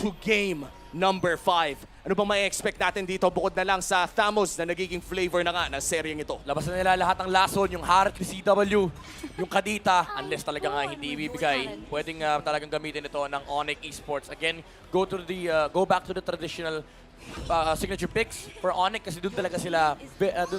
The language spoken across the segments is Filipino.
to game number 5. Ano bang may expect natin dito bukod na lang sa Thamos na nagiging flavor na nga ng seryeng ito? Labas na nila lahat ng lason, yung Harat ni CW, yung Kadita, unless talaga nga hindi ibibigay. Pwedeng talagang gamitin ito ng Onyx Esports. Again, go back to the traditional signature picks for Onyx kasi doon talaga sila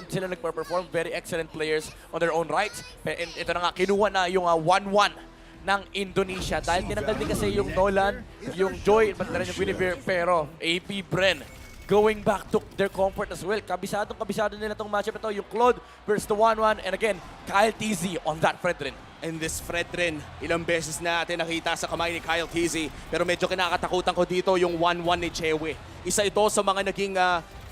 nagper-perform. Very excellent players on their own rights. And ito na nga, kinuha na yung 1-1 ng Indonesia dahil tinanggal din kasi yung Nolan, yung Joy, pati na rin yung Guinevere, pero AP Bren going back to their comfort as well. Kabisado nila itong matchup ito, yung Claude versus the 1-1, and again, Kyle TZ on that Fredrin. And this Fredrin, ilang beses na natin nakita sa kamay ni Kyle TZ, pero medyo kinakatakutan ko dito yung 1-1 ni Chewe. Isa ito sa mga naging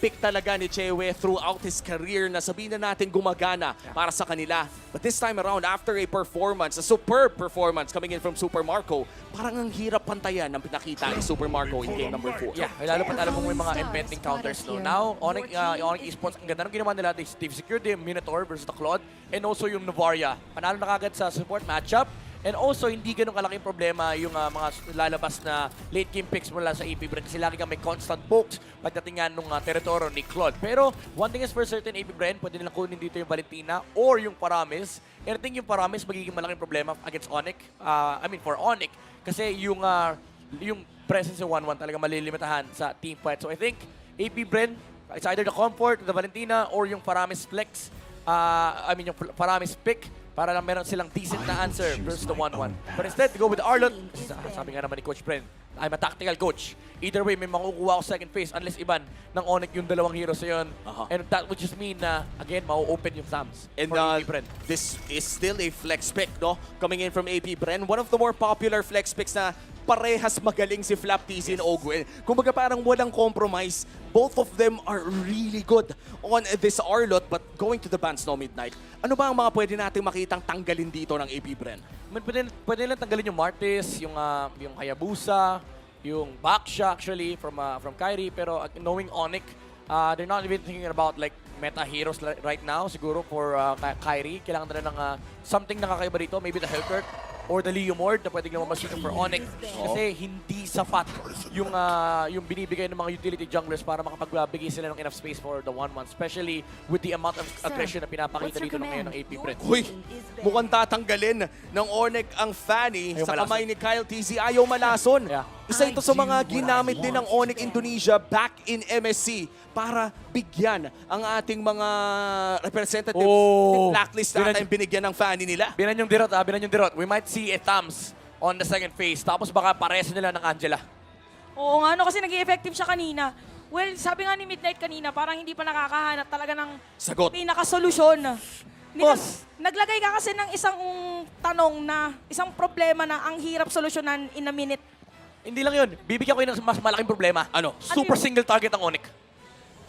pick talaga ni Chewe throughout his career na sabihin na natin gumagana para sa kanila. But this time around, after a performance, a superb performance coming in from Super Marco, parang ang hirap pantayan ng pinakita ni Super Marco in game number 4. Yeah, lalo pat alam mo may mga inventing counters no. Now, Onyx Esports, ang ganda ng ginawa nila, they secured the Minotaur versus the Claude, and also yung Novaria. Panalo na kagad sa support matchup. And also, hindi ganun kalaking problema yung mga lalabas na late game picks mula sa AP Bren kasi lagi kang may constant pokes pagdating nga nung territoryo ni Claude. Pero, one thing is for certain, AP Bren, pwede nilang kunin dito yung Valentina or yung Paramis. And I think yung Paramis magiging malaking problema against Onyx. For Onyx. Kasi yung presence ng 1-1 talaga malilimitahan sa team fight. So I think, AP Bren, it's either the comfort, the Valentina, or yung Paramis flex. Yung Paramis pick para lang meron silang decent na answer versus the 1-1. But instead, go with the Arlot. Sabi nga naman ni Coach Bren, I'm a tactical coach. Either way, may makukuha ako second phase unless iban ng Onyx yung dalawang heroes na yun. And that would just mean na, again, mau-open yung Thams And for AP Bren. this is still a flex pick, no? Coming in from AP Bren. One of the more popular flex picks na parehas magaling si Flap TZ and Ogwen. Kumbaga parang walang compromise. Both of them are really good on this Arlot, but going to the ban Snow Midnight, ano ba ang mga pwede nating makitang tanggalin dito ng AP Bren? Pwede nilang tanggalin yung Martis, yung Hayabusa, yung Baksha actually from Kyrie, pero knowing Onyx, they're not even thinking about like meta heroes right now siguro for Kyrie. Kailangan nila ng something na kakaiba dito, maybe the Hellcurt or the Leomord na pwedeng naman masukin for Onyx kasi hindi sapat yung binibigay ng mga utility junglers para makapagbigay sila ng enough space for the 1-1, especially with the amount of aggression na pinapakita dito ngayon ng AP Bren. Uy, mukhang tatanggalin ng Onyx ang Fanny Ayaw sa malason. kamay ni Kyle TZ. Ayaw malason. Yeah. Isa ito sa mga ginamit din ng Onyx Indonesia back in MSC para bigyan ang ating mga representatives. Blacklist na yung binigyan ng Fanny nila. Binan yung dirot. We might see a Thams on the second phase. Tapos baka pares nila ng Angela. Oo nga, no, kasi naging effective siya kanina. Well, sabi nga ni Midnight kanina, parang hindi pa nakakahanap talaga ng Sagot. pinakasolusyon. Boss. Naglagay ka kasi ng isang tanong na, isang problema na ang hirap solusyonan in a minute. Hindi lang yun. Bibigyan ko yun ng mas malaking problema. Ano? Super single target ang Onyx.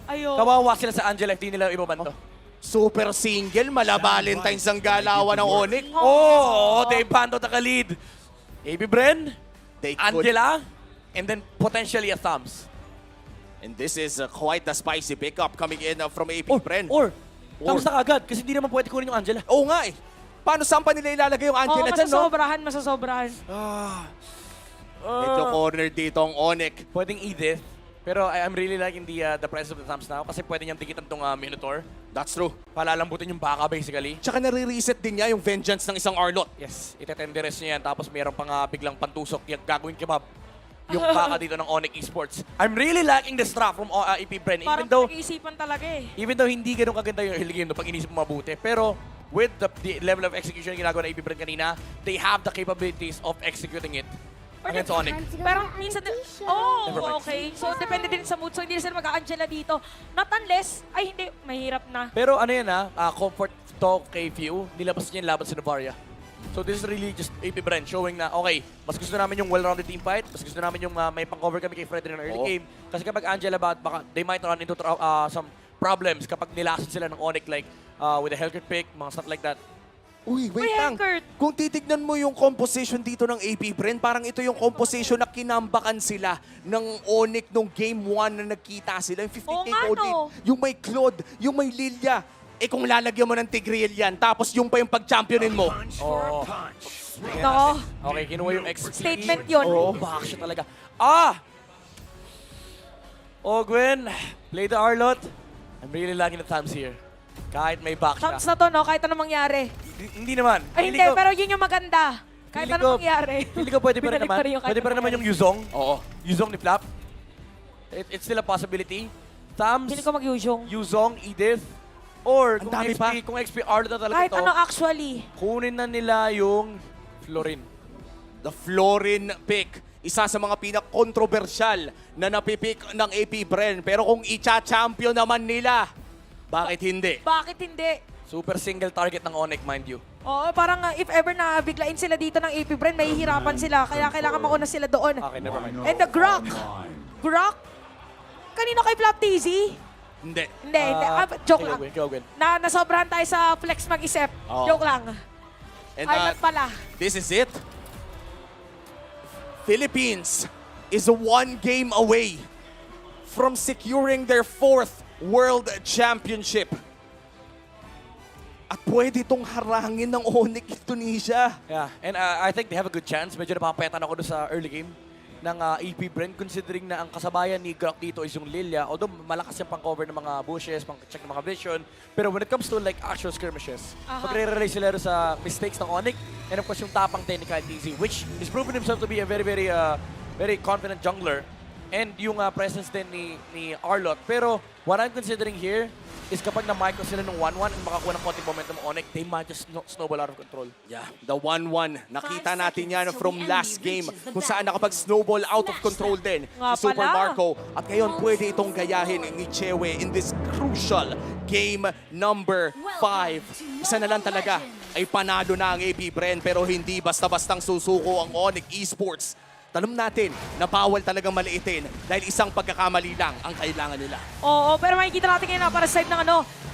Ayo. Kawawa sila sa Angela if di nila ibabanto. Super single, mala Valentine's ang galawan ng Onyx. They bando the lead. AB Bren, They could. Angela, and then potentially a Thams. And this is quite a spicy pickup coming in from AP Bren. Or Thams na agad kasi hindi naman pwede kunin yung Angela. Oo nga eh. Paano saan pa nila ilalagay yung Oo, Angela dyan, no? masasobrahan. Medyo corner dito ang Onyx. Pwedeng Edith. Pero I'm really liking the presence of the Thams now kasi pwede niyang dikitan tong Minotaur. That's true. Palalambutin yung baka basically. Tsaka nare-reset din niya yung vengeance ng isang Arlot. Yes, itetenderes niya yan. Tapos mayroon pang biglang pantusok yung gagawin kebab. Yung baka dito ng Onyx Esports. I'm really liking the strap from AP Bren. Parang pag-iisipan talaga eh. Even though hindi ganun kaganda yung early game no, pag inisip mo mabuti. Pero with the level of execution na ginagawa ng AP Bren kanina, they have the capabilities of executing it against Onyx. Pero minsan, okay. So, depende din sa mood. So, hindi na sila mag-a-Angela dito. Not unless, ay hindi, mahirap na. Pero ano yan comfort to kay Few, nilabas niya yung laban sa Novaria. So this is really just AP Bren showing na, okay, mas gusto namin yung well-rounded team fight, mas gusto namin yung may pang-cover kami kay Fredrin ng early game. Kasi kapag Angela baka they might run into some problems kapag nilasan sila ng Onyx like with the Hellcurt pick, mga stuff like that. Uy, wait Uy, lang. Hellcurt. Kung titignan mo yung composition dito ng AP Bren, parang ito yung composition na kinambakan sila ng Onyx nung game 1 na nagkita sila. Yung 50k Oo nga, Onyx, no? yung may Claude, yung may Lilia. Eh kung lalagyan mo ng Tigreal yan, tapos yung pa yung pag-championin mo. Nako, Okay, kinuha yung XP. Statement yun. Oo, back siya talaga. Gwen, play the Arlot. I'm really liking the Tams here. Kahit may back siya. Thumbs na to, no? Kahit anong mangyari. Hindi naman. Ay, hindi. Pero yun yung maganda. Kahit Feeling anong ko- mangyari. Hindi ko pwede pa rin Binalik naman. pa rin yung kahit Pwede pa rin anong naman yung Yuzong. Oo. Yuzong ni Flap. It's still a possibility. Tams, Feeling ko mag-Yuzhong. Yuzong, Edith. Or Ang kung dami kung XP Arlot na talaga Kahit to, ano actually. kunin na nila yung Florin. The Florin pick. Isa sa mga pinaka-controversial na napipick ng AP Bren. Pero kung icha-champion naman nila, bakit hindi? Bakit hindi? Super single target ng Onyx, mind you. Oo, parang if ever na biglain sila dito ng AP Bren, mahihirapan sila. Kaya kailangan mauna sila doon. Okay, never mind. And the Grok. Grok? Kanino kay Flap TZ? Hindi. Hindi, hindi. Joke lang. Ikaw, Gwen. Nasobrahan tayo sa flex mag-isip. Oo. Joke lang. And Arlot pala. this is it. Philippines is one game away from securing their 4th World Championship. At pwede itong harangin ng Onyx Indonesia. Yeah, and I think they have a good chance. Medyo napapayatan ako doon sa early game ng AP Bren, considering na ang kasabayan ni Grok dito is yung Lilia. Although malakas yung pang-cover ng mga bushes, pang-check ng mga vision. Pero when it comes to like actual skirmishes, magre-rely sila doon sa mistakes ng Onyx. And of course yung tapang ni Kyle TZ, which is proven himself to be a very, very confident jungler. And yung presence din ni Arlot. Pero what I'm considering here is kapag na-micro sila ng 1-1 and makakuha ng konting momentum Onyx, they might just snowball out of control. Yeah, the 1-1. Nakita natin yan from last game kung saan nakapag-snowball out of control din Nga si Super pala. Marco. At ngayon pwede itong gayahin ni Chewe in this crucial game number 5. Isa na lang talaga ay panalo na ang AP Bren pero hindi basta-bastang susuko ang Onyx Esports. Tanong natin na bawal talagang maliitin dahil isang pagkakamali lang ang kailangan nila. Oo, pero makikita natin ngayon na para side ng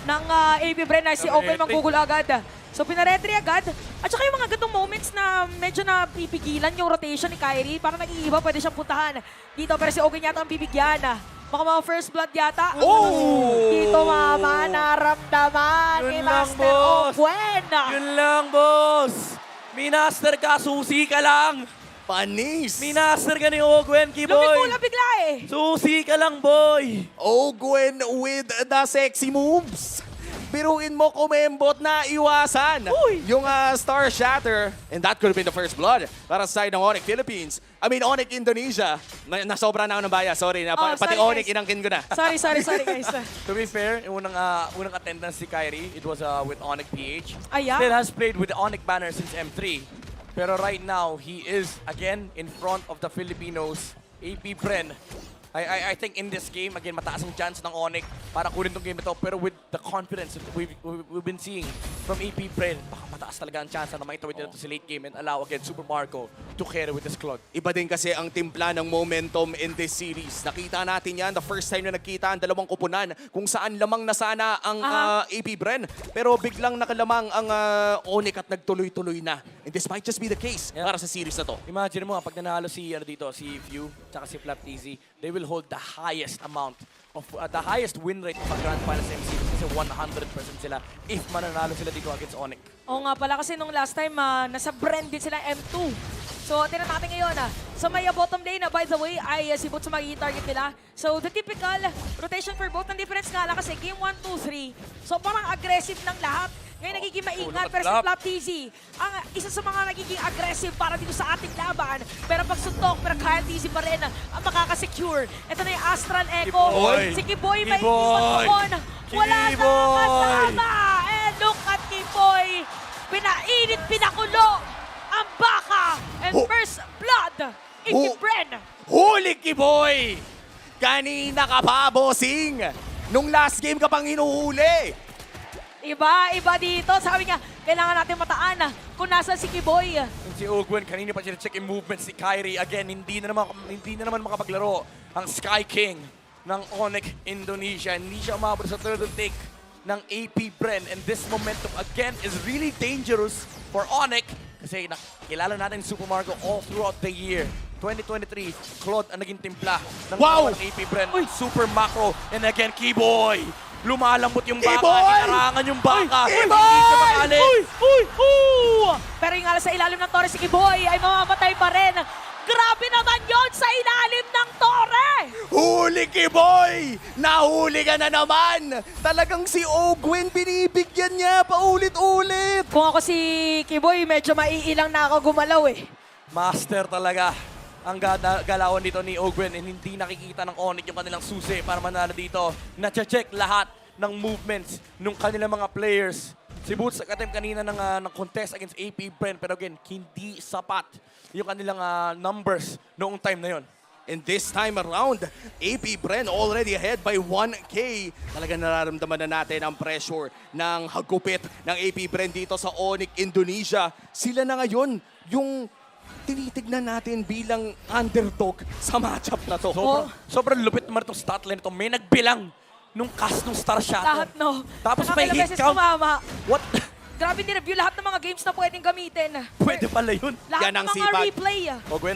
ng AP Bren na si Open manggugol agad. So pinaretry agad. At saka yung mga gantong moments na medyo napipigilan yung rotation ni Kyrie. Parang nag-iiba, pwede siyang puntahan dito. Pero si Open yata ang bibigyan. Baka mga first blood yata. Oh! Dito mama, naramdaman ni Yun lang, Master boss. Open. Yun lang, boss! Minaster ka, susi ka lang! Panis! Minaster ka ni Ogwen, Kiboy! Lumipula bigla eh. Susi ka lang, boy! Ogwen with the sexy moves. Biruin mo kumembot na iwasan yung Star Shatter. And that could have been the first blood para sa side ng Onyx Philippines. I mean, Onyx Indonesia. Nasobra na ako ng baya. Sorry. Pati sorry, Onyx, guys. inangkin ko na. Sorry guys. To be fair, yung unang attendance si Kyrie, it was with Onyx PH. Ah, yeah? Still has played with the Onyx banner since M3. Pero right now, he is, again, in front of the Filipinos, AP Bren. I think in this game, again, mataas ang chance ng Onyx para kunin tong game ito. Pero with the confidence that we've been seeing from AP Bren, baka mataas talaga ang chance na maitawid nila ito sa late game and allow again Super Marco to carry with this Claude. Iba din kasi ang timpla ng momentum in this series. Nakita natin yan, the first time na nagkita ang dalawang kupunan kung saan lamang na sana ang AP Bren. Pero biglang nakalamang ang Onyx at nagtuloy-tuloy na. And this might just be the case para sa series na to. Imagine mo, pag nanalo si Few, tsaka si Flap TZ, they will hold the highest amount of the highest win rate of a Grand Finals MC kasi 100% sila if mananalo sila dito against Onyx. Oo nga pala kasi nung last time, nasa brand din sila M2. So, tingnan natin ngayon. Sa may bottom lane, by the way, ay si Butsu magiging target nila. So, the typical rotation for both. Ang difference nga lang kasi game 1, 2, 3. So, parang aggressive ng lahat. Ngayon nagiging maingat, pero si Flap TZ, ang isa sa mga nagiging aggressive para dito sa ating laban. Pero pag suntok, pero Kyle TZ pa rin ang makakasecure. Ito na yung Astral Echo. Kiboy! Si Kiboy may Kiboy! iwan doon. Wala na Kiboy! kasama. And look at Kiboy. Pinainit, pinakulo ang baka. And first blood, Iki Bren. Huli, Kiboy! Kanina ka pa, bossing! Nung last game ka pang hinuhuli! Iba dito. Sabi niya, kailangan natin mataan kung nasa si Kiboy. And si Ogwen, kanina pa siya check yung movements si Kyrie. Again, hindi na naman makapaglaro ang Sky King ng Onyx Indonesia. Hindi siya umabot sa third take ng AP Bren. And this momentum again is really dangerous for Onyx kasi kilala natin si Super Marco all throughout the year. 2023, Claude ang naging timpla ng AP Bren. Super macro. And again, Kiboy! Lumalambot yung baka, inarangan yung baka. Hindi siya makaalis. Pero yung alas sa ilalim ng Torre si Kiboy ay mamamatay pa rin. Grabe naman yon sa ilalim ng Torre! Nahuli, Kiboy! Nahuli ka na naman! Talagang si Ogwen, binibigyan niya paulit-ulit! Kung ako si Kiboy, medyo maiilang na ako gumalaw eh. Master talaga ang galawan dito ni Ogwen and hindi nakikita ng Onyx yung kanilang susi para manalo dito. Nache-check lahat ng movements ng kanilang mga players. Si Boots nag-attempt kanina ng contest against AP Bren pero again, hindi sapat yung kanilang numbers noong time na yon. And this time around, AP Bren already ahead by 1K. Talagang nararamdaman na natin ang pressure ng hagupit ng AP Bren dito sa Onyx Indonesia. Sila na ngayon yung tinitignan natin bilang underdog sa matchup na to. Sobrang lupit naman itong statline ito. May nagbilang nung cast ng Star Shatter. Lahat no. Tapos Saka may ilang hit beses count. tumama. What? Grabe ni-review lahat ng mga games na pwedeng gamitin. Pwede pala yun. Lahat Yan ng ang mga sipag. replay. Ogwen.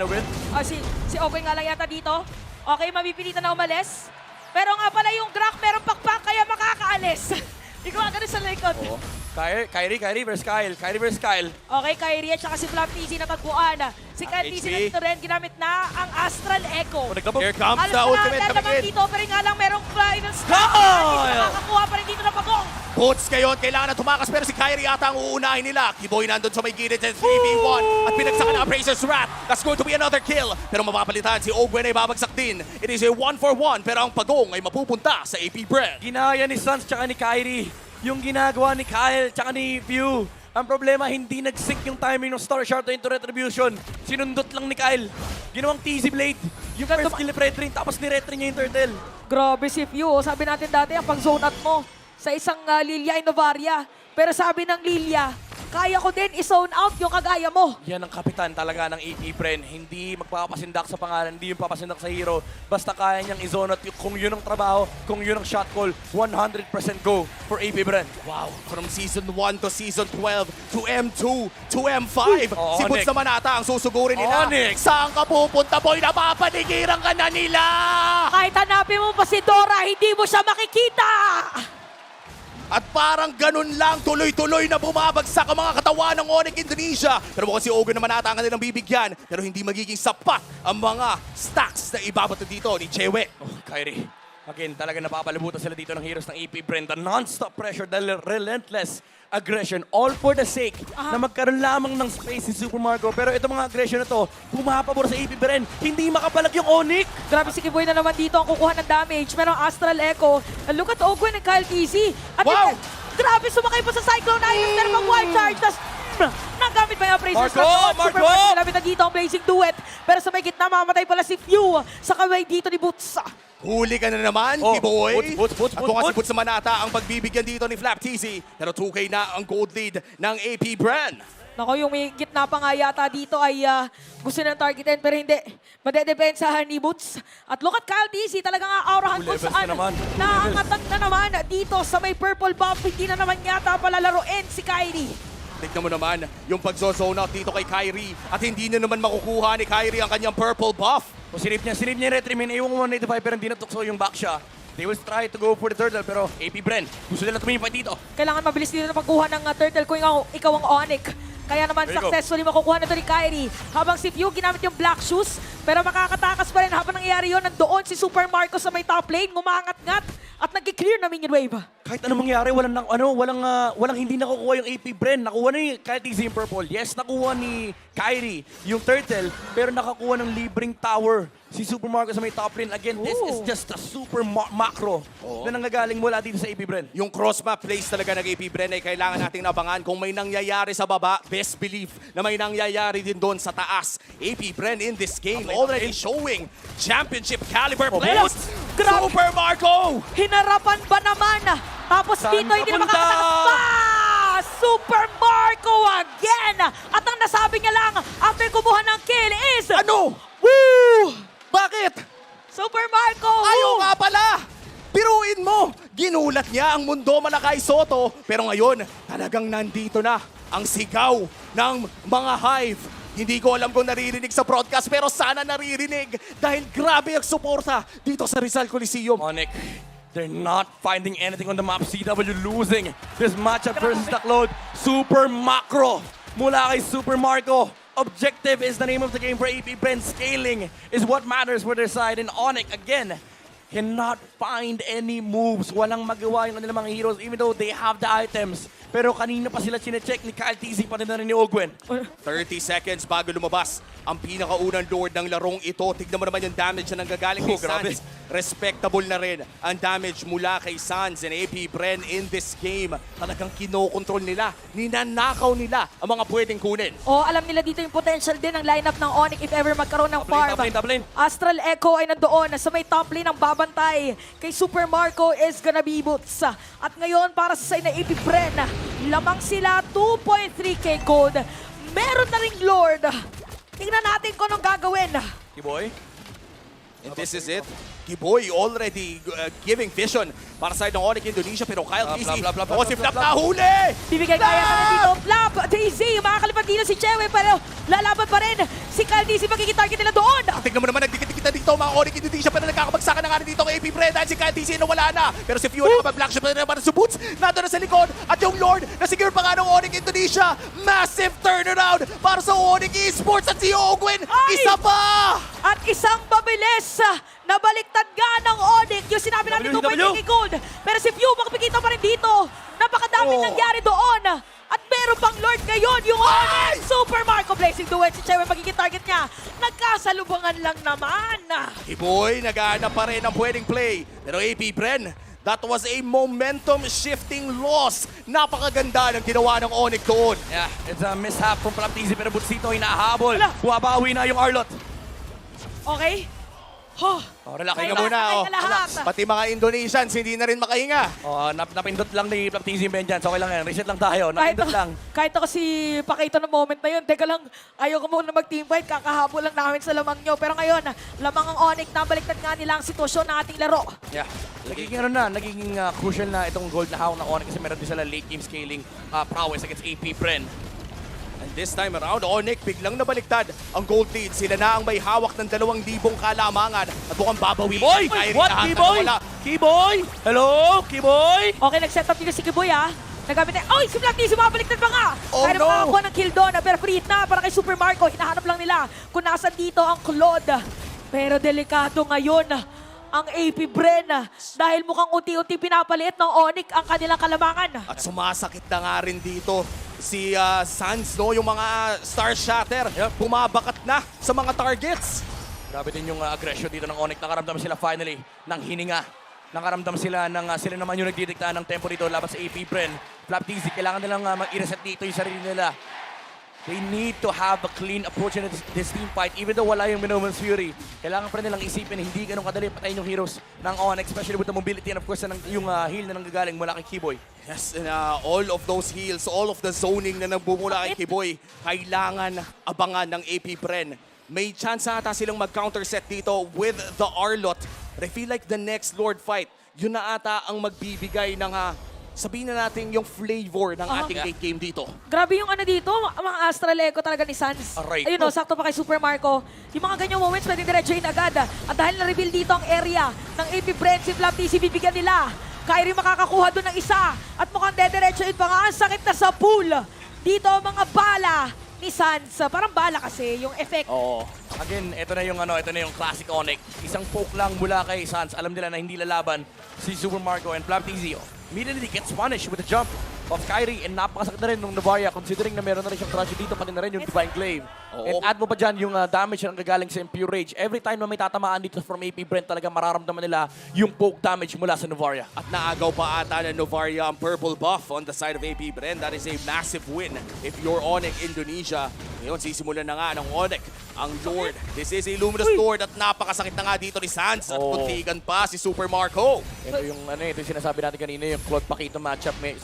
Si Ogwen nga lang yata dito. Okay, mapipilitan na umalis. Pero nga pala yung Drak meron pakpak kaya makakaalis. Ikaw nga ganun sa likod. Oo. Kyrie versus Kyle. Kyrie versus Kyle. Okay, Kyrie at saka si Flap TZ natagpuan. Si Kyle TZ HP. na dito rin, ginamit na ang Astral Echo. O, naglabog. Here comes Alam the na ultimate naman coming in. dito, pero nga lang merong final stop. Goal! Nakakakuha pa rin dito ng pagong. Boots ngayon, kailangan na tumakas pero si Kyrie ata ang uunahin nila. Kiboy nandun sa may gilid at 3v1 at pinagsakan ng Appraiser's Wrath. That's going to be another kill. Pero mapapalitan si Ogwen ay babagsak din. It is a 1-for-1 pero ang pagong ay mapupunta sa AP Bren. Ginaya ni Suns tsaka ni Kyrie yung ginagawa ni Kyle tsaka ni View. Ang problema, hindi nag-sync yung timing ng Star Shatter into Retribution. Sinundot lang ni Kyle. Ginawang TZ Blade. Yung first kill ni Fredrin, tapos ni-retry niya yung turtle. Grabe si Few. Sabi natin dati, ang pag-zone out mo sa isang Lilia Innovaria. Pero sabi ng Lilia, kaya ko din i-zone out yung kagaya mo. Yan ang kapitan talaga ng AP Bren. Hindi magpapasindak sa pangalan, hindi yung papasindak sa hero. Basta kaya niyang i-zone out kung yun ang trabaho, kung yun ang shot call, 100% go for AP Bren. Wow, from Season 1 to Season 12 to M2 to M5. Oh, Si Boots Onyx. naman ata ang susugurin nila. Onyx. Saan ka pupunta, boy? Napapanigiran ka na nila! Kahit hanapin mo pa si Dora, hindi mo siya makikita. At parang ganun lang, tuloy-tuloy na bumabagsak ang mga katawan ng Onyx Indonesia. Pero mukhang si Ogwen naman ata ang kanilang bibigyan. Pero hindi magiging sapat ang mga stacks na ibabato dito ni Chewe. Oh, Kyrie. Again, talaga napapalibutan sila dito ng heroes ng AP Bren. The non-stop pressure, the relentless aggression, all for the sake na magkaroon lamang ng space si Super Marco. Pero itong mga aggression na to, pumapabor sa AP Bren. Hindi makapalag yung Onyx. Grabe si Kiboy na naman dito ang kukuha ng damage. Pero ang Astral Echo, look at Ogwen and Kyle TZ. At Wow! grabe sumakay pa sa Cyclone Island. Pero pang wild charge, tas nagamit pa yung Appraiser's Marco! Wrath. Marco! Super Marco, ginamit na dito ang Blazing Duet. Pero sa may gitna, mamatay pala si Few sa kamay dito ni Boots. Huli ka na naman, Oh, Kiboy. Boots. At kung si Boots naman ata ang pagbibigyan dito ni Flap TZ. Pero 2K na ang gold lead ng AP Bren. Nako, yung may gitna pa nga yata dito ay gusto ng targetin pero hindi. Madedepensahan ni Boots. At look at Kyle TZ, talagang aurahan kung Levels na saan naman. naangatag na naman dito sa may purple buff. Hindi na naman yata palalaroin si Kyrie. Tignan mo naman yung pag-zone out dito kay Kyrie. At hindi na naman makukuha ni Kyrie ang kanyang purple buff. O sinip niya yung retry, iwan mo 185 pero hindi natukso yung back siya. They will try to go for the turtle pero AP Bren, gusto nila tumimipay dito. Kailangan mabilis dito na pagkuha ng turtle kung ikaw ang Onyx. Kaya naman There you go. successfully makukuha na ito ni Kyrie. Habang si Few ginamit yung black shoes. Pero makakatakas pa rin habang nangyayari yun. Nandoon si Super Marco sa may top lane. Ngumangat-ngat at nag-clear na minion wave. Kahit anong mangyari, walang hindi nakukuha yung AP Bren. Nakuha ni kahit easy yung purple. Yes, nakuha ni Kyrie yung turtle, pero nakakuha ng libreng tower si Super Marco sa may top lane. Again, this is just a super macro na nanggagaling mula dito sa AP Bren. Yung cross-map plays talaga ng AP Bren ay kailangan nating nabangan. Kung may nangyayari sa baba, best believe na may nangyayari din doon sa taas. AP Bren in this game already showing championship caliber plays. Grabe. Super Marco! Hinarapan ba naman? Tapos Saan dito hindi na napunta? makakatakas pa! Super Marco again! At ang nasabi niya lang after kumuha ng kill is... Ano? Woo! Bakit? Super Marco! Ayaw nga pala! Biruin mo! Ginulat niya ang mundo Malakay Soto. Pero ngayon, talagang nandito na ang sigaw ng mga Hive. Hindi ko alam kung naririnig sa broadcast pero sana naririnig dahil grabe ang suporta dito sa Rizal Coliseum. Onyx, they're not finding anything on the map. CW losing this matchup versus the Cloud. Super macro mula kay Super Marco. Objective is the name of the game for AP Bren. Scaling is what matters for their side. And Onyx, again, cannot find any moves. Walang magawa yung kanilang mga heroes even though they have the items. Pero kanina pa sila chinecheck ni Kyle TZ pa na rin ni Ogwen. 30 seconds bago lumabas ang pinakaunang Lord ng larong ito. Tignan mo naman yung damage na nanggagaling kay grabe. Sans. Respectable na rin ang damage mula kay Sans and AP Bren in this game. Talagang kinokontrol nila, ninanakaw nila ang mga pwedeng kunin. O, alam nila dito yung potential din ng lineup ng Onyx if ever magkaroon ng farm. Top lane. Astral Echo ay nandoon sa may top lane ng babantay. Kay Super Marco is gonna be boots. At ngayon, para sa side na AP Bren, lamang sila 2.3k gold. Meron na ring Lord. Tingnan natin kung anong gagawin. Kiboy. And this is it. Kiboy already giving vision para sa side ng Onyx Indonesia, pero Kyle TZ, ako si Flap na huli! Bibigay kaya ka na dito. Flap, TZ, makakalipat dito si Chewe, pero lalaban pa rin. Si Kyle TZ, magkikitarget nila doon. Tignan mo naman, nagdikit-dikita dito mga Onyx Indonesia, pero nagkakabagsakan na nga rin dito kay AP Bren dahil si Kyle TZ nawala na. Pero si Fiona nakapag-black shot na rin para sa Boots, nandun na sa likod, at yung Lord na secure pa nga ng Onyx Indonesia. Massive turnaround para sa Onyx Esports at si Ogwen, isa pa! At isang mabilis na baliktad nga ng Onyx. Yung sinabi natin 2.3k gold. Pero si Few, makapikita pa rin dito. Napakadaming nangyari doon. At meron pang Lord ngayon, yung Onyx. Super Marco Blazing Duet. Si Chewe magiging target niya. Nagkasalubungan lang naman. Kiboy, naghahanap pa rin ang pwedeng play. Pero AP Bren, that was a momentum-shifting loss. Napakaganda ng ginawa ng Onyx doon. Yeah, it's a mishap from Flap TZ pero Boots dito hinahabol. Wala. Bumabawi na yung Arlot. Okay? Oh, Relax Pahinga ka muna, oh. lahat. Pati mga Indonesians, hindi na rin makahinga. Napindot lang ni Flap TZ yung Vengeance. Okay lang yan. Reset lang tayo. Napindot lang. Kahit ako si Pakito ng moment na yun, teka lang, ayoko muna mag-teamfight, kakahabol lang namin sa lamang nyo. Pero ngayon, lamang ang Onyx, nabaliktad nga nila ang sitwasyon ng ating laro. Yeah. Nagiging crucial na itong gold na hawak ng Onyx kasi meron din sila late game scaling prowess against AP Bren. And this time around, Onyx biglang nabaliktad ang gold lead. Sila na ang may hawak ng 2,000 kalamangan at mukhang babawi. Kiboy! What? Kiboy? Kiboy? Hello? Kiboy? Okay, nag-set up dito si Kiboy, ha? Nagamit na, si Black T, sumabaliktad pa nga! Oh, Kaya no! makakakuha ng kill doon, pero free hit na para kay Super Marco. Hinahanap lang nila kung nasan dito ang Claude. Pero delikado ngayon ang AP Bren dahil mukhang unti-unti pinapaliit ng Onyx ang kanilang kalamangan. At sumasakit na nga rin dito si Sans, no? Yung mga Star Shatter, bumabakat na sa mga targets. Grabe din yung aggression dito ng Onyx. Nakaramdam sila finally ng hininga. Nakaramdam sila ng sila naman yung nagdidikta ng tempo dito laban sa AP Bren. Flap TZ, kailangan nilang mag-i-reset dito yung sarili nila. They need to have a clean approach in this team fight. Even though wala yung Minoman's Fury, kailangan pa rin nilang isipin hindi ganun kadali patayin yung heroes ng Onyx, especially with the mobility and of course yung heal na nanggagaling mula kay Kiboy. Yes, and all of those heals, all of the zoning na nagbumula kay Kiboy, kailangan abangan ng AP Bren. May chance ata silang mag-counter set dito with the Arlot. But I feel like the next Lord fight, yun na ata ang magbibigay ng sabihin na natin yung flavor ng ating late game dito. Grabe yung dito, mga Astral Echo talaga ni Sans. Aray. Ayun sakto pa kay Super Marco. Yung mga ganyang moments, pwedeng diretsuhin agad. At dahil na-reveal dito ang area ng AP Bren, si Flap TZ, bibigyan nila. Kyrie makakakuha doon ng isa. At mukhang dediretsuhin pa nga, ang sakit na sa pool. Dito ang mga bala ni Sans. Parang bala kasi, yung effect. Oo. Again, ito na yung classic Onyx. Isang poke lang mula kay Sans. Alam nila na hindi lalaban si Super Marco and Flap TZ. Immediately gets punished with the jump of Kyrie and napakasakit na rin nung Navaria considering na meron na rin siyang tragedy dito pati na rin yung Divine Glaive. And add mo pa dyan yung damage na gagaling sa Impure Rage. Every time na may tatamaan dito from AP Bren talaga mararamdaman nila yung poke damage mula sa Navaria. At naagaw pa ata ng Novaria ang purple buff on the side of AP Bren. That is a massive win if you're Onyx Indonesia. Ngayon, sisimulan na nga ng Onyx ang Lord. This is a Luminous Lord at napakasakit na nga dito ni Sans at puntigan pa si Super Marco. Ito yung ito yung sinasabi natin kanina, yung Claude Pakito matchup. May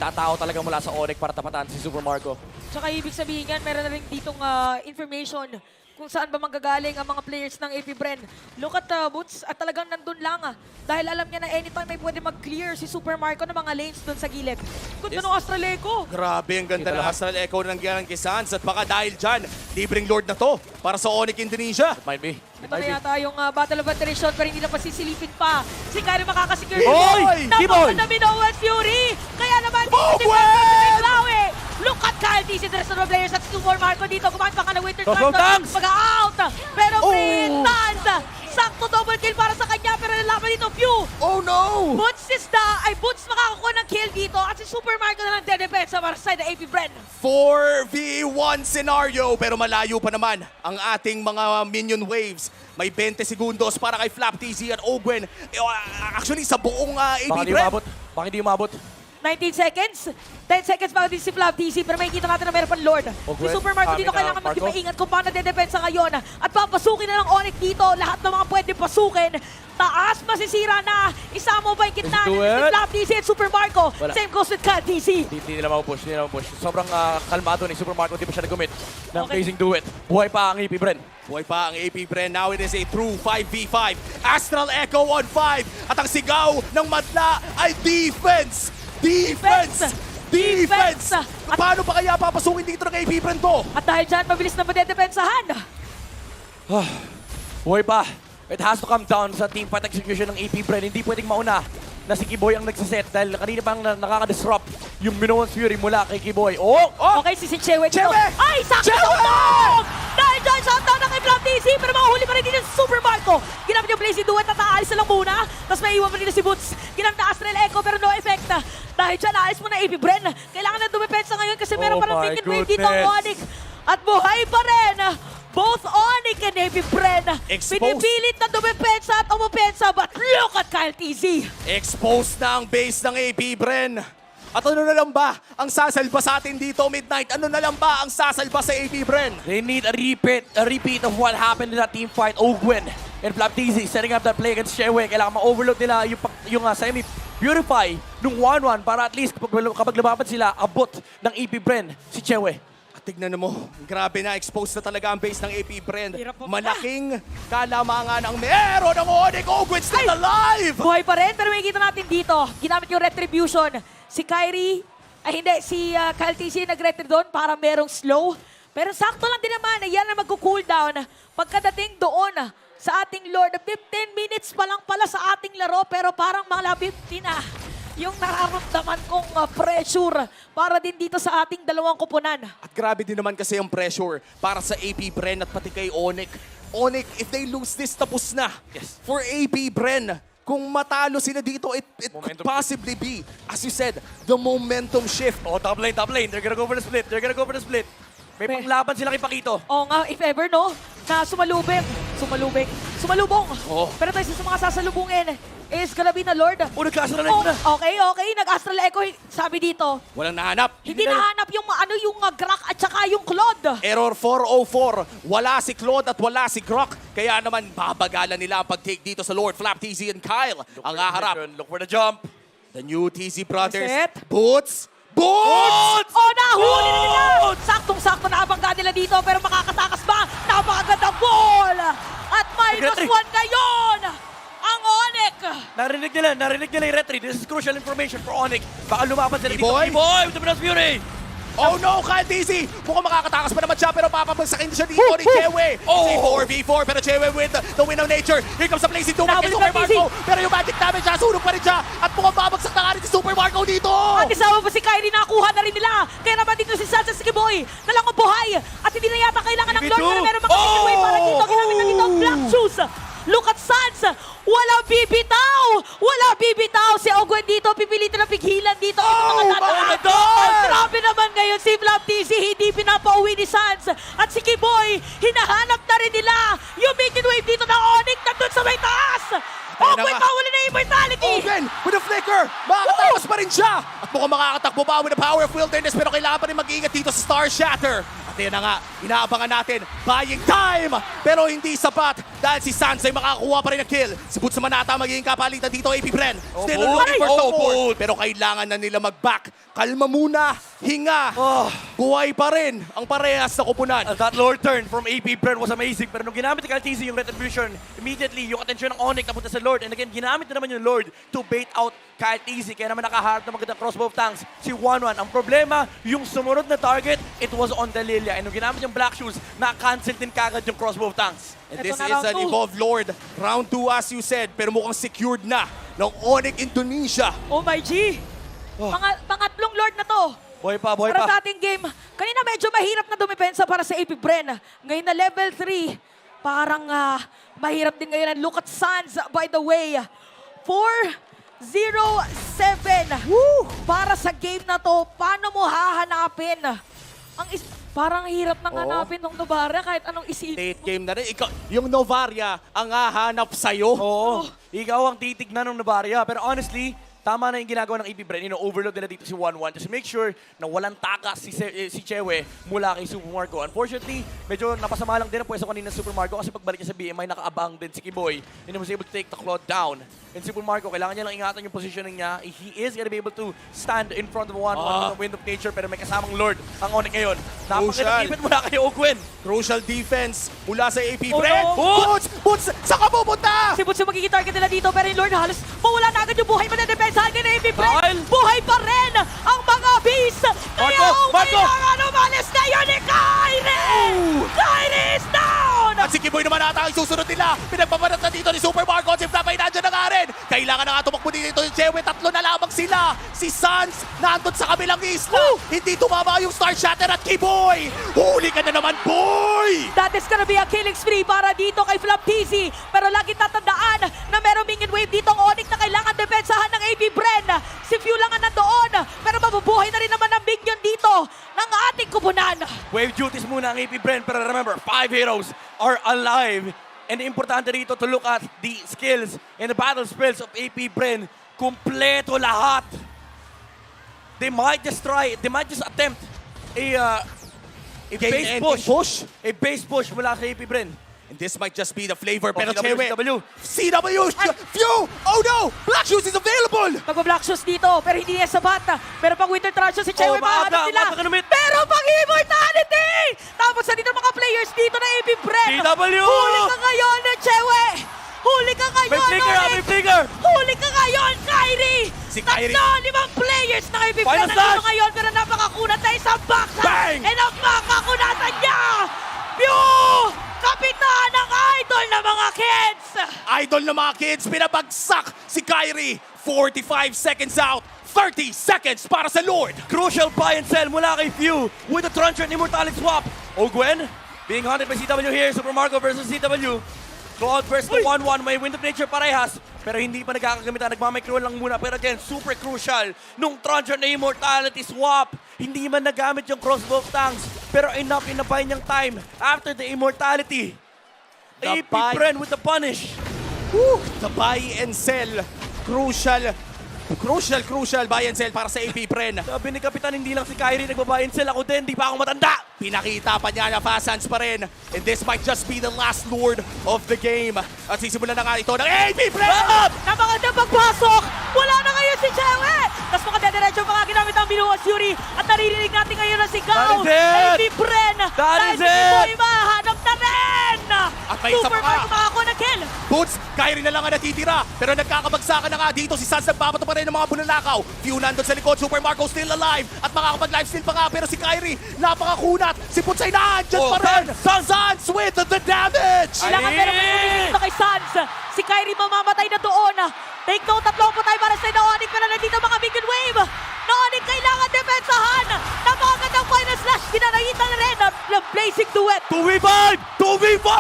tatao talaga mula sa Onyx para tapatan si Super Marco. Tsaka ibig sabihin yan, meron na rin ditong information kung saan ba manggagaling ang mga players ng AP Bren. Look at Boots at talagang nandun lang. Dahil alam niya na anytime may pwede mag-clear si Super Marco ng mga lanes dun sa gilid. Ganda ng Astral Echo. Grabe, ang ganda ng Astral Echo na nangyari kay Sans. At baka dahil dyan, libreng Lord na to para sa Onyx Indonesia. Might be. Ito na yata yung Battle of Attrition pero hindi na pasisilipin pa. Si Kyrie makakasecure. Kiboy! Kiboy! Naman na Minowan's Fury! Kaya naman, look at Kyle TZ, the rest of the players at Super Marco dito. Kumain pa ka ng Winter Crossbow Guard. tanks! Mag-out! Pero free Sans! Sakto double kill para sa kanya naman dito, Pew! Oh no! Boots makakakuha ng kill dito at si Super Marco na lang dedepensa para sa side ng AP Bren. 4v1 scenario pero malayo pa naman ang ating mga minion waves. May 20 segundos para kay Flap TZ at Ogwen. Actually, sa buong AP Baka di Bren. umabot. Baka hindi umabot. 19 seconds. 10 seconds pa din si Flav TC pero may kita natin na meron pang Lord. Si Super Marco dito kailangan maging maingat kung paano dedepensa ngayon. At papasukin na ng Onyx dito. Lahat ng mga pwede pasukin. Taas, masisira na. Isama ba yung kitna Let's do ni it. Flav TC at Super Marco. Wala. Same goes with Cal TC. Hindi nila mapupush, hindi nila mapupush. Sobrang kalmado ni Super Marco, hindi pa siya nag-commit ng Okay. phasing duet. Buhay pa ang AP Bren. Buhay pa ang AP Bren. Now it is a true 5v5. Astral Echo on 5. At ang sigaw ng madla ay defense! Defense! Defense! At- Paano pa kaya papasukin dito ng AP Bren to? At dahil dyan, mabilis na madedepensahan. Buhay pa. It has to come down sa team fight execution ng AP Bren. Hindi pwedeng mauna na si Kiboy ang nagsiset dahil kanina pang nakaka-disrupt yung Minoan's Fury mula kay Kiboy. Oh! Okay, si Chewe dito. Chewe! Ay, sakto Chewe! shutdown! Dahil dyan, shutdown na kay Flav TC pero makahuli pa rin din si Super Marco. Ginamit yung Blazy Duet at aalis na lang muna. Tapos may iwan pa rin si Boots. Ginamit na Astral Echo pero no effect. Dahil dyan, aalis muna AP Bren. Kailangan na dumepensa ngayon kasi meron Oh pa ng my minion wave dito ang goodness. Onyx. At buhay pa rin. Both Onyx and AP Bren. Exposed. Pinipilit na dumepensa at umupensa. But look at Kyle TZ. Exposed na ang base ng AP Bren. At ano na lang ba ang sasalba sa atin dito, Midnight? Ano na lang ba ang sasalba sa AP Bren? They need a repeat of what happened in that team fight. Ogwen and Flap TZ setting up that play against Chewe. Kailangan ma-overload nila yung semi-purify nung 1-1 para at least kapag lumaban sila, abot ng AP Bren si Chewe. At tignan mo, grabe na, exposed na talaga ang base ng AP Bren. Hirap pa ba? Malaking kalamangan ang meron ng Onyx. Ogwen still alive! Buhay pa rin, pero makikita natin dito, ginamit yung Retribution. Si Kyrie, ay hindi, si Kyle TC nag-retry doon para merong slow. Pero sakto lang din naman, yan na magko-cooldown. Pagkadating doon sa ating Lord, 15 minutes pa lang pala sa ating laro, pero parang mga 50 na yung nararamdaman kong pressure para din dito sa ating dalawang kupunan. At grabe din naman kasi ang pressure para sa AP Bren at pati kay Onyx. Onyx, if they lose this, tapos na. Yes. For AP Bren, kung matalo sila dito, it could Momentum. possibly be, as you said, the momentum shift. Oh, top lane. They're gonna go for the split. May panglaban sila kay Pakito. Oo nga, if ever, no, na sumalubong. Oh. Pero tayo sa mga sasalubungin is gonna be na Lord. Oh, nagkasara na Oh, yun na. okay. Nag-Astral Echo, sabi dito. Walang nahanap. Hindi nahanap yung Grak at saka yung Claude. Error 404. Wala si Claude at wala si Grok. Kaya naman babagalan nila ang pag-take dito sa Lord. Flap, TZ, and Kyle ang haharap. Look for the jump. The new TZ brothers. Set. Boots! Oh, nahuli na nila! Saktong-sakto na abangga nila dito pero makakatakas ba? Napakagandang ball! At minus Nag-retry. 1 ngayon! Ang Onyx! Narinig nila yung retry. This is crucial information for Onyx. Baka lumaban sila dito. Kiboy? Kiboy with the Minoan's Fury. Oh no, Kyle TZ! Mukhang makakatakas pa naman siya pero papabagsakin siya dito ni Chewe. Oh. Si 4v4 pero Chewe with the win of nature. Here comes the blazing dumat kay Nabalik Super na TZ. Marco. Pero yung magic damage siya, sunog pa rin siya. At mukhang babagsak na nga rin si Super Marco dito. At isama pa si Kyrie, nakuha na rin nila. Kaya naman dito si Sanchez Kiboy na lang ang buhay. At hindi na yata kailangan ng Lord na meron mga Oh! way para dito. Ginamit na dito ang Black Shoes. Look at Sans! Walang bibitaw! Si Ogwen dito, pipilitin na pighilan dito. Oh Ito mga my tatlo. God! Grabe naman ngayon si Flap TC, hindi pinapauwi ni Sans. At si Kiboy, hinahanap na rin nila yung minion wave dito ng Onyx nandun sa may taas. Ogwen, nga. mawala na yung immortality. Open with a flicker. Makakatakas pa rin siya. At mukhang makakatakbo pa with the power of wilderness pero kailangan pa rin mag-iingat dito sa Star Shatter. At yan na nga, inaabangan natin. Buying time! Pero hindi sapat dahil si Sans ay makakakuha pa rin ng kill. Si Boots naman ata magiging kapalitan dito, AP Bren. Still Boot. looking for Oh, support. Boot. Pero kailangan na nila mag-back. Kalma muna. Hinga. Oh. Buhay pa rin ang parehas na kupunan. That Lord turn from AP Bren was amazing. Pero nung ginamit ni Kyle TZ yung Retribution, immediately yung atensyon ng Onyx napunta sa Lord. And again, ginamit na naman yung Lord to bait out Kyle TZ. Kaya naman nakaharap na magandang crossbow tanks si 1-1. Ang problema, yung sumunod na target, it was on the Lilia. And nung ginamit yung Black Shoes, na-cancel din kagad yung crossbow tanks. And Ito this na is round an two. evolved Lord. Round 2 as you said, pero mukhang secured na ng Onyx Indonesia. Oh my G! Pangatlong Lord na to. Buhay pa. Para sa ating game, kanina medyo mahirap na dumipensa para sa AP Bren. Ngayon na level 3, parang mahirap din ngayon. And look at Sans, by the way. 4-0-7. Para sa game na to, paano mo hahanapin? Parang hirap nang hanapin ng Novaria kahit anong isipin. Late game na rin. Ikaw, yung Novaria ang hahanap sa'yo. Oo. Ikaw ang titignan ng Novaria. Pero honestly, tama na yung ginagawa ng AP Bren. Overload nila dito si 1-1. Just make sure na walang takas si Chewe mula kay Super Marco. Unfortunately, medyo napasama lang din ang pwesto kanina ng Super Marco kasi pagbalik niya sa BMI, nakaabang din si Kiboy. And he was able to take the Claw down. And Super Marco, kailangan niya lang ingatan yung positioning niya. He is gonna be able to stand in front of 1-1 with the Wind of Nature, pero may kasamang Lord ang Onyx ngayon. Napakita mula kay Ogwen. Crucial defense mula sa AP Oh, Bren. no. Boots! Saan ka pupunta? Si Butch yung magiging target nila dito, pero yung Lord halos mawala na agad yung buhay. Madedepensahan ka na AP Bren. Dahil- Buhay pa rin ang mga beast. Kaya Marco! kailangan umalis ngayon ni Kyrie! Kyrie is down! At si Kiboy naman ata ang susunod nila. Pinagpapanat na dito ni Super Marco. Si Flapay nandiyan na nga rin. Kailangan na nga tumakbo dito yung Chewe. Tatlo na lamang sila. Si Sans nandun sa kabilang isla. Hindi tumama yung Star Shatter at Kiboy. Huli ka na naman, boy! That is gonna be a killing spree para dito kay Flaptizi. Pero lagi tatandaan na merong minion wave dito ang Onyx na kailangan depensahan ng AP Bren. Si Few lang ang nandoon. Pero mabubuhay na rin naman ang minion dito ng ating kubunan. Wave duties muna ang AP Bren, pero remember, 5 heroes are alive. And importante rito to look at the skills and the battle spells of AP Bren. Kompleto lahat. They might just attempt a base push. A base push mula sa AP Bren. And this might just be the flavor. Pero CW. CW! Few! Oh no! Black Shoes is available! Magpa-block shoes dito, pero hindi niya sapat. Pero pang Winter Trance si Chewe, mahanap nila. maaga kanumit. Pero pang Immortality! Tapos na dito mga players dito na AP Bren. CW! Huli ka ngayon, Chewe! Huli ka May ngayon, flicker, Onyx! may flicker! Huli ka ngayon, Kyrie! Si Kyrie. 5 players na AP Bren Final nandito slash! ngayon, pero napakakunat na isang box. Bang! And napakakunatan niya! Pew! Kapitan ng idol na mga kids! Idol na mga kids, pinabagsak si Kyrie. 45 seconds out. 30 seconds para sa Lord. Crucial buy and sell mula kay Few with the Truncheon Immortality swap. Ogwen being hunted by CW here. Super Marco versus CW. Claude versus the 1-1. May Wind of Nature parehas. Pero hindi pa nagkakagamitan. Nagmamicroon lang muna. Pero again, super crucial nung Truncheon na Immortality swap. Hindi man nagamit yung crossbow tanks. Pero enough in the buying niyang time after the Immortality. The AP buy- Bren with the punish. The buy and sell. Crucial buy and sell para sa AP Bren. Sabi ni Kapitan, hindi lang si Kyrie nagbabuy and sell. Ako din, di pa ako matanda. Pinakita pa niya na Fasans pa rin. And this might just be the last Lord of the game. At sisimulan na nga ito ng AP Bren! Napakaganda pagpasok! Wala na ngayon si Chewe! Tapos makadediretso pa nga ginamit ang binuwas Yuri. At naririnig natin ngayon na sigaw. That is it! AP Bren! That Dahil is si Kiboy it! mahanap na rin! At may isa Super pa ka. Marco makako na kill! Boots, Kyrie na lang ang natitira. Pero nagkakabagsakan na nga dito. Si Sans nagbabato pa rin ng mga bunalakaw. Few nandun sa likod. Super Marco still alive. At makakapag-live steal pa nga. Pero si Kyrie, napakakunat. Si Boots ay nandyan Oh, pa rin. Sans! Sans with the damage. Kailangan Ay! meron kayo dito kay Sans. Si Kyrie mamamatay na doon. Take note, tatlong po tayo para sa na Onyx, pero nandito mga minion wave. Na Onyx kailangan depensahan. Napakagandang final slash. Pinanahitan na rin ng Blazing Duet. 2v5! 2v5!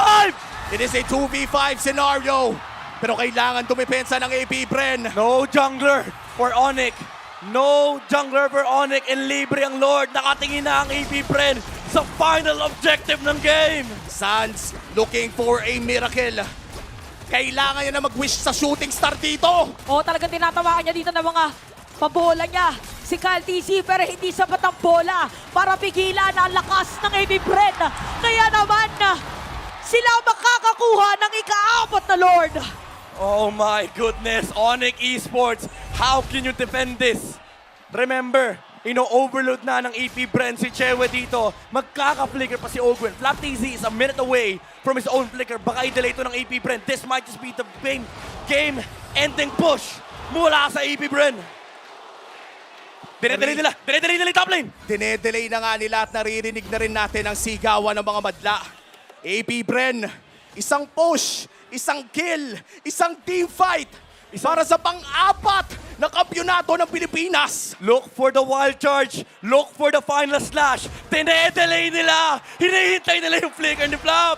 It is a 2v5 scenario. Pero kailangan dumepensa ng AP Bren. No jungler for Onyx. No jungler for Onyx. And libre ang Lord. Nakatingin na ang AP Bren sa final objective ng game. Sans looking for a miracle. Kailangan niya na mag-wish sa shooting star dito. O talagang tinatawakan niya dito ng mga pabola niya. Si Kyle TC, pero hindi sapat ang bola para pigilan ang lakas ng AP Bren. Kaya naman, sila makakakuha ng ika-apat na Lord. Oh my goodness. Onyx Esports, how can you defend this? Remember, overload na ng AP Bren si Chewe dito. Magkaka-flicker pa si Ogwen. Flap TZ is a minute away from his own flicker. Baka i-delay ito ng AP Bren. This might just be the game-ending push mula sa AP Bren. Dinedelay nila yung top lane. Dinedelay na nga nila at naririnig na rin natin ang sigawan ng mga madla. AP Bren, isang push, isang kill, isang team fight para sa pang-apat na kampyonato ng Pilipinas. Look for the wild charge. Look for the final slash. Dinedelay nila. Hinihintay nila yung flicker ni Flap.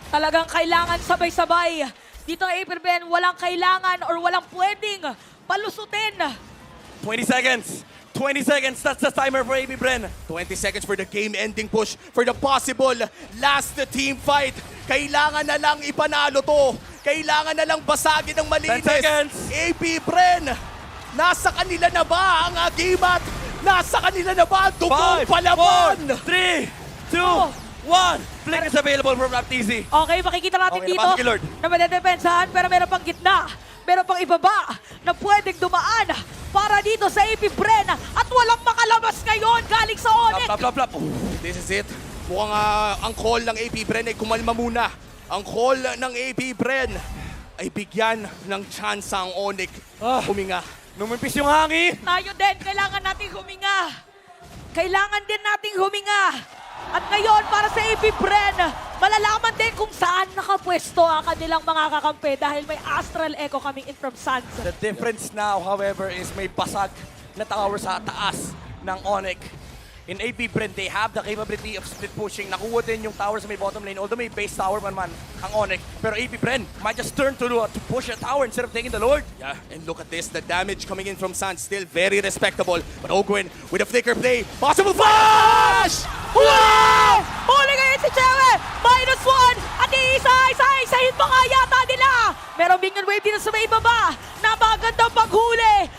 Talagang kailangan sabay-sabay Dito AP Bren, walang kailangan or walang pwedeng palusutin. 20 seconds. 20 seconds. That's the timer for AB Bren. 20 seconds for the game-ending push for the possible last team fight. Kailangan na lang ipanalo to. Kailangan na lang basagin ng malinis. 10 seconds. AP Bren, nasa kanila na ba ang agimat? Nasa kanila na ba ang dugong 5, palaban? 4, 3, 2, 1. Blink is available from Raptizi. Okay, makikita natin Okay, dito nabasa kay Lord. na madedepensahan pero meron pang gitna. Meron pang ibaba na pwedeng dumaan para dito sa AP Bren at walang makalabas ngayon galing sa Onyx. Plop, plop, plop. This is it. Mukhang ang call ng AP Bren ay kumalma muna. Ang call ng AP Bren ay bigyan ng chance ang Onyx huminga. Numimpis yung hangin. Tayo din, kailangan nating huminga. Kailangan din nating huminga. At ngayon, para sa AP Bren, malalaman din kung saan nakapwesto ang kanilang mga kakampi dahil may Astral Echo coming in from Sans. The difference now, however, is may basag na tower sa taas ng Onyx. In AP Bren, they have the capability of split pushing. Nakuha din yung tower sa may bottom lane, although may base tower pa naman ang Onyx. Pero AP Bren might just turn to push a tower instead of taking the Lord. Yeah, and look at this. The damage coming in from Sans still very respectable. But Ogwin with a flicker play. Possible flash! Wow! Huli ngayon si Chewe! -1! At isa-isahin pa nga yata nila! Merong minion wave dito sa may ibaba. Napakagandang paghuli!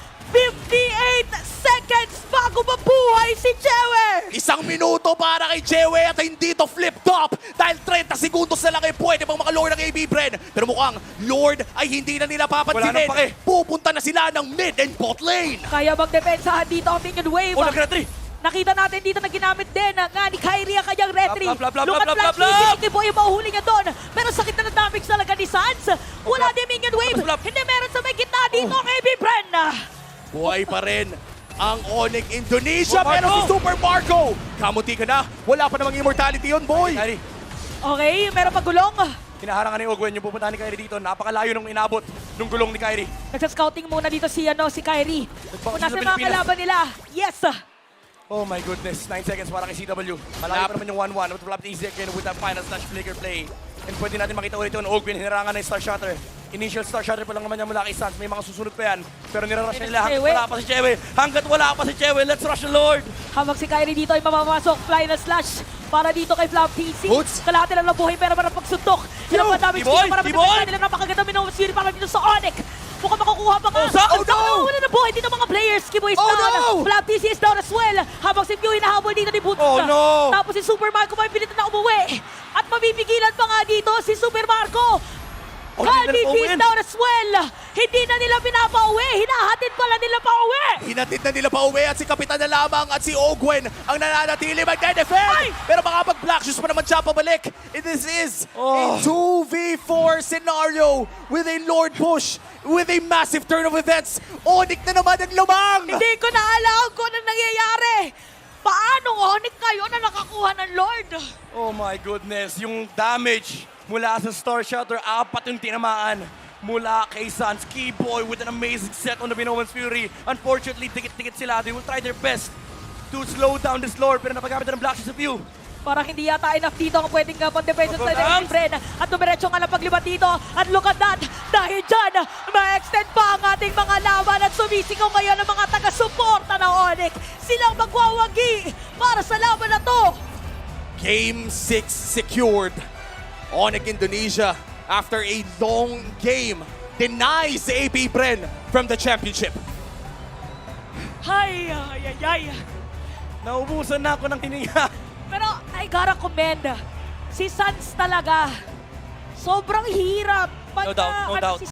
58 seconds bago mabuhay si Chewe! 1 minuto para kay Chewe at hindi to flip-top dahil 30 segundos na lang ay pwede pang maka-lord ng AB Bren. Pero mukhang Lord ay hindi na nila Wala papansinin. nang pake. Pupunta na sila ng mid and bot lane. Kaya magdepensahan dito ang minion wave. Oh, nag-retry! Nakita natin dito na ginamit din nga ni Kyrie ang kanyang retry. Plop, plop, plop, Look at plop, plop, Flash, plop. si Boy yung mahuhuli niya doon. Pero sakit na ng damage talaga ni Sans. Wala din minion wave. Plop, plop. Hindi meron sa may gitna dito ang AB Bren. Buhay pa rin ang Onyx Indonesia. Oh, Pero Marco! si Super Marco, kamuti ka na. Wala pa namang immortality yun, boy. Kyrie, Okay, meron pagulong. hinaharangan ni Ogwen yung pupuntahan ni Kyrie dito. Napakalayo nung inabot nung gulong ni Kyrie. Nagsascouting muna dito si Kyrie. Kung nasa sa mga Pilipinas. kalaban nila. Yes! Oh my goodness, 9 seconds para kay CW. Malayo pa naman yung 1-1. With Flap easy again with that final slash flicker play. And pwede natin makita ulit yung Ogwen, hinarangan na yung Star Shatter. Initial Star Shatter pa lang naman niya mula kay Sans. May mga susunod pa yan. Pero nirarush Ayun nila si hanggat Chewe. wala pa si Chewe. Hanggat wala pa si Chewe, let's rush the Lord! Habang si Kyrie dito ay mamapasok. Final slash para dito kay Flap TC. Boots. Kalahati lang ng buhay pero marang pagsuntok. Ilang pa damage T-Boy, dito para T-Boy. matapos nila. Napakaganda minumos yun para dito sa Onyx. Mukhang makukuha pa nga. Oh, Zach! Oh, no! Wala na buhay dito mga players. Kiboy is Oh, down. no! Flap TC is down as well. Habang si Mew hinahabol dito ni Boots. Oh, no! Tapos si Super Marco may pilit na umuwi. At mabibigilan pa nga dito si Super Marco. Oh, Calvi hindi is na down as well. Hindi na nila pinapauwi. Hinahatid pala nila pa uwi. Hinatid na nila pa uwi at si Kapitan na lamang at si Ogwen ang nananatili magde-defend. Ay! Pero baka mag-black shoes pa naman siya pabalik. This is a 2v4 scenario with a Lord push, with a massive turn of events. Onyx na naman ang lumang! Hindi ko na alam kung ano nangyayari. Paano Onyx ngayon na nakakuha ng Lord? Oh my goodness, yung damage mula sa Star Shatter, 4 yung tinamaan mula kay Sans. Keyboy with an amazing set on the Minoan's Fury. Unfortunately, tikit-tikit sila. They will try their best to slow down this Lord, pero napagamit ng Black Shoes of View. Parang hindi yata enough dito ang pwedeng pang-defense sa Pagpagdang! Bren. At dumiretso nga lang paglibat dito. At look at that. Dahil dyan, ma-extend pa ang ating mga laban at sumisigaw ngayon ang mga taga-suporta ng Onyx. Silang magwawagi para sa laban na to. Game 6 secured. Onyx Indonesia, after a long game, denies AP Bren from the championship. Ay, ay, ay, ay. Naubusan na ako ng hininga. Pero I gotta commend. Si Sans talaga. Sobrang hirap. No doubt, no doubt. Si